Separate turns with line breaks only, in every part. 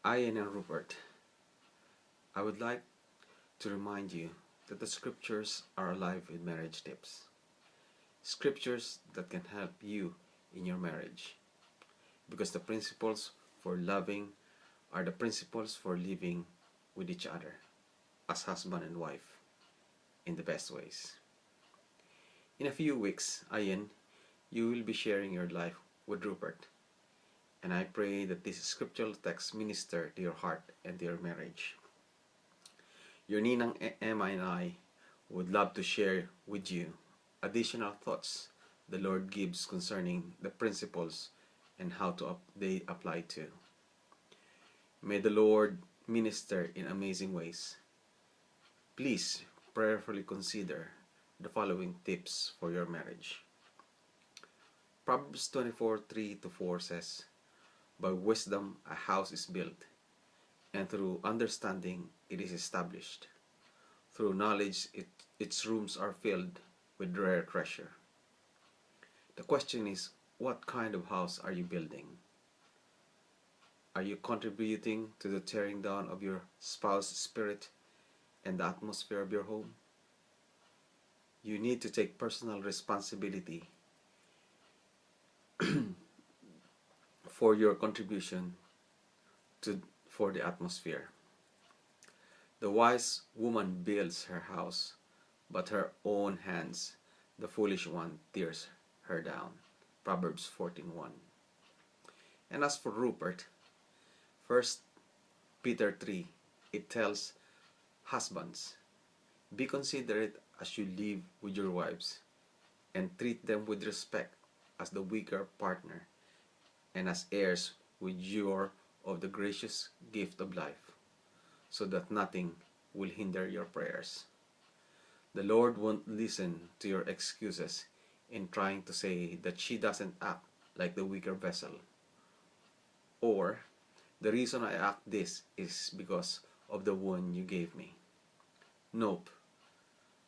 Aiene and Rupert, I would like to remind you that the scriptures are alive with marriage tips. Scriptures that can help you in your marriage. Because the principles for loving are the principles for living with each other as husband and wife in the best ways. In a few weeks, Aiene, you will be sharing your life with Rupert. And I pray that this scriptural text minister to your heart and to your marriage. Your Ninang Emma and I would love to share with you additional thoughts the Lord gives concerning the principles and how they apply to. May the Lord minister in amazing ways. Please prayerfully consider the following tips for your marriage. Proverbs 24:3-4 says, "By wisdom a house is built, and through understanding it is established. Through knowledge its rooms are filled with rare treasure." The question is, what kind of house are you building? Are you contributing to the tearing down of your spouse's spirit and the atmosphere of your home? You need to take personal responsibility for your contribution for the atmosphere. The wise woman builds her house, but her own hands, the foolish one, tears her down. Proverbs 14:1. And as for Rupert, 1 Peter 3, it tells husbands, "Be considerate as you live with your wives, and treat them with respect as the weaker partner, and as heirs with you of the gracious gift of life, so that nothing will hinder your prayers." The Lord won't listen to your excuses in trying to say that she doesn't act like the weaker vessel, or "the reason I act this is because of the wound you gave me." Nope,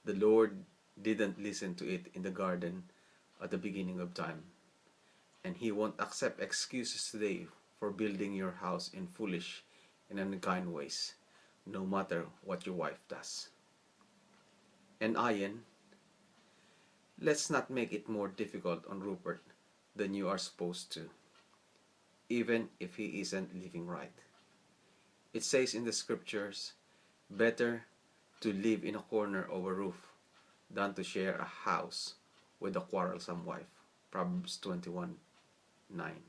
the Lord didn't listen to it in the garden at the beginning of time, and He won't accept excuses today for building your house in foolish and unkind ways, no matter what your wife does. And Aiene, let's not make it more difficult on Rupert than you are supposed to, even if he isn't living right. It says in the scriptures, better to live in a corner of a roof than to share a house with a quarrelsome wife. Proverbs 21:9.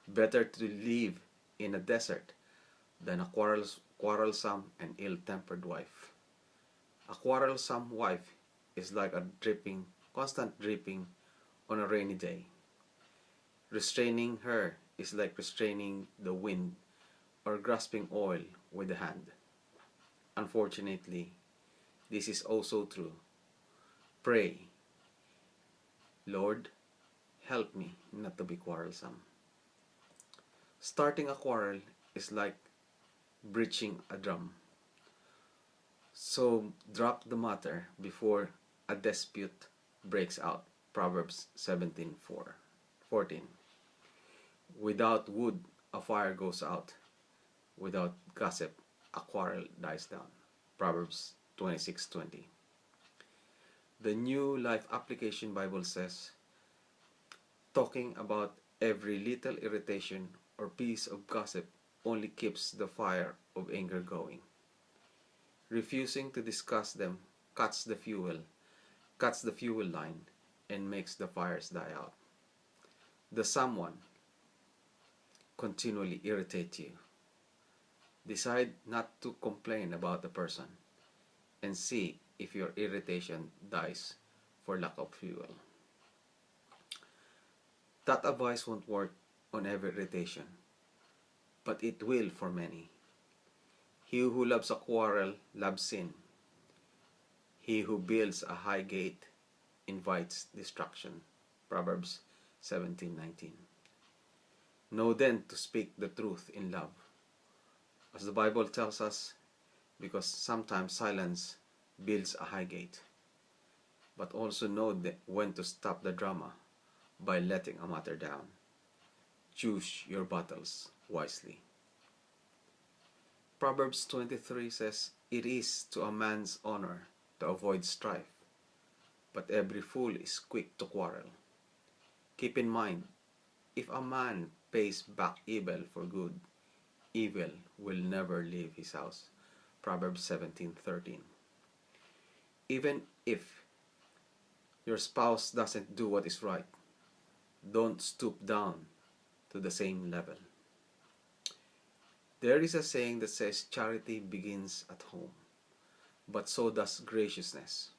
Better to live in a desert than a quarrelsome and ill-tempered wife. A quarrelsome wife is like a constant dripping on a rainy day. Restraining her is like restraining the wind or grasping oil with the hand. Unfortunately, this is also true. Pray, "Lord, help me not to be quarrelsome." Starting a quarrel is like breaching a drum. So drop the matter before a dispute breaks out. Proverbs 17:14. Without wood, a fire goes out. Without gossip, a quarrel dies down. Proverbs 26:20. The New Life Application Bible says, talking about every little irritation or piece of gossip only keeps the fire of anger going. Refusing to discuss them cuts the fuel line, and makes the fires die out. Does someone continually irritate you? Decide not to complain about the person, and see if your irritation dies for lack of fuel. That advice won't work on every irritation, but it will for many. He who loves a quarrel loves sin. He who builds a high gate invites destruction. Proverbs 17:19. Know then to speak the truth in love, as the Bible tells us, because sometimes silence builds a high gate. But also know when to stop the drama by letting a matter down. Choose your battles wisely. Proverbs 23 says, "It is to a man's honor to avoid strife, but every fool is quick to quarrel." Keep in mind, if a man pays back evil for good, evil will never leave his house. Proverbs 17:13. Even if your spouse doesn't do what is right, don't stoop down to the same level. There is a saying that says charity begins at home, but so does graciousness.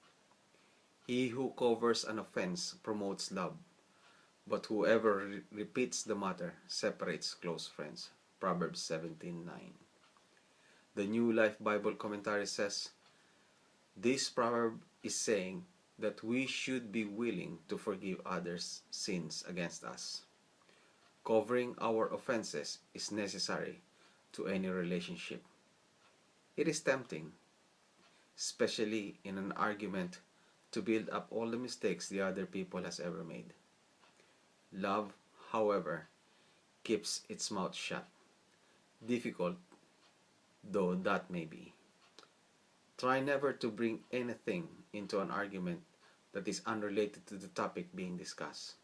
He who covers an offense promotes love, but whoever repeats the matter separates close friends. Proverbs 17:9. The New Life Bible Commentary says, this proverb is saying that we should be willing to forgive others' sins against us. Covering our offenses is necessary to any relationship. It is tempting, especially in an argument, to build up all the mistakes the other people has ever made. Love, however, keeps its mouth shut, difficult though that may be. Try never to bring anything into an argument that is unrelated to the topic being discussed.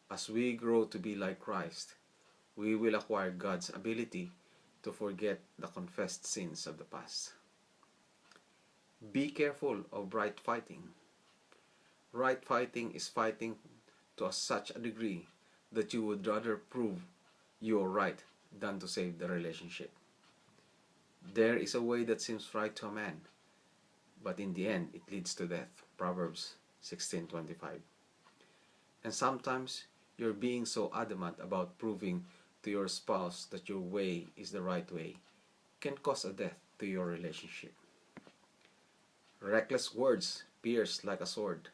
As we grow to be like Christ, we will acquire God's ability to forget the confessed sins of the past. Be careful of right fighting. Right fighting is fighting to such a degree that you would rather prove you are right than to save the relationship. There is a way that seems right to a man, but in the end it leads to death. Proverbs 16:25. And sometimes you're being so adamant about proving to your spouse that your way is the right way can cause a death to your relationship. Reckless words pierce like a sword,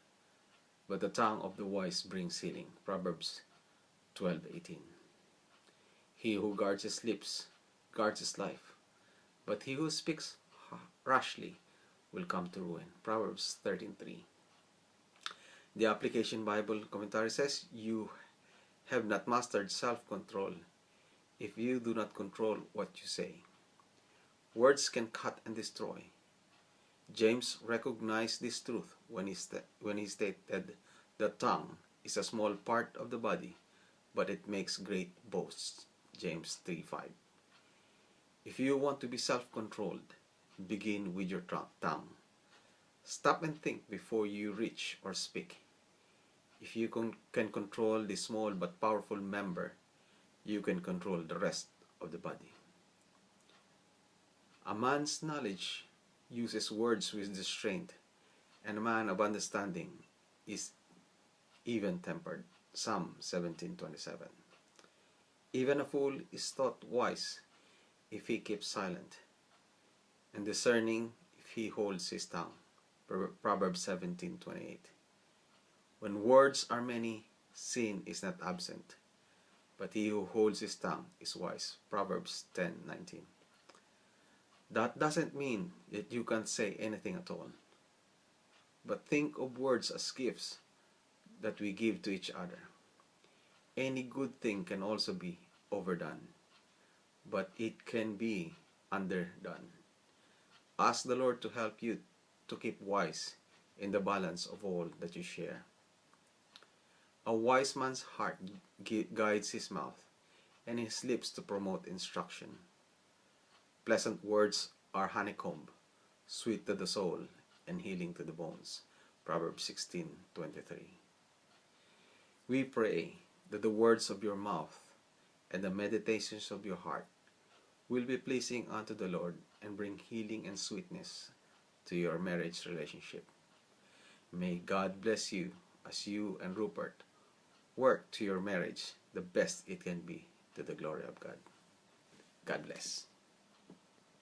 but the tongue of the wise brings healing. Proverbs 12:18. He who guards his lips guards his life, but he who speaks rashly will come to ruin. Proverbs 13:3. The Application Bible Commentary says, you have not mastered self-control if you do not control what you say. Words can cut and destroy. James recognized this truth when he stated, the tongue is a small part of the body, but it makes great boasts. James 3:5. If you want to be self-controlled, begin with your tongue. Stop and think before you reach or speak. If you can control the small but powerful member, you can control the rest of the body. A man's knowledge uses words with restraint, and a man of understanding is even-tempered. Psalm 17:27. Even a fool is thought wise if he keeps silent, and discerning if he holds his tongue. Proverbs 17:28. When words are many, sin is not absent, but he who holds his tongue is wise. Proverbs 10:19. That doesn't mean that you can't say anything at all, but think of words as gifts that we give to each other. Any good thing can also be overdone, but it can be underdone. Ask the Lord to help you to keep wise in the balance of all that you share. A wise man's heart guides his mouth, and his lips to promote instruction. Pleasant words are honeycomb, sweet to the soul, and healing to the bones. Proverbs 16:23. We pray that the words of your mouth and the meditations of your heart will be pleasing unto the Lord and bring healing and sweetness to your marriage relationship. May God bless you as you and Rupert work to your marriage the best it can be to the glory of God. God bless.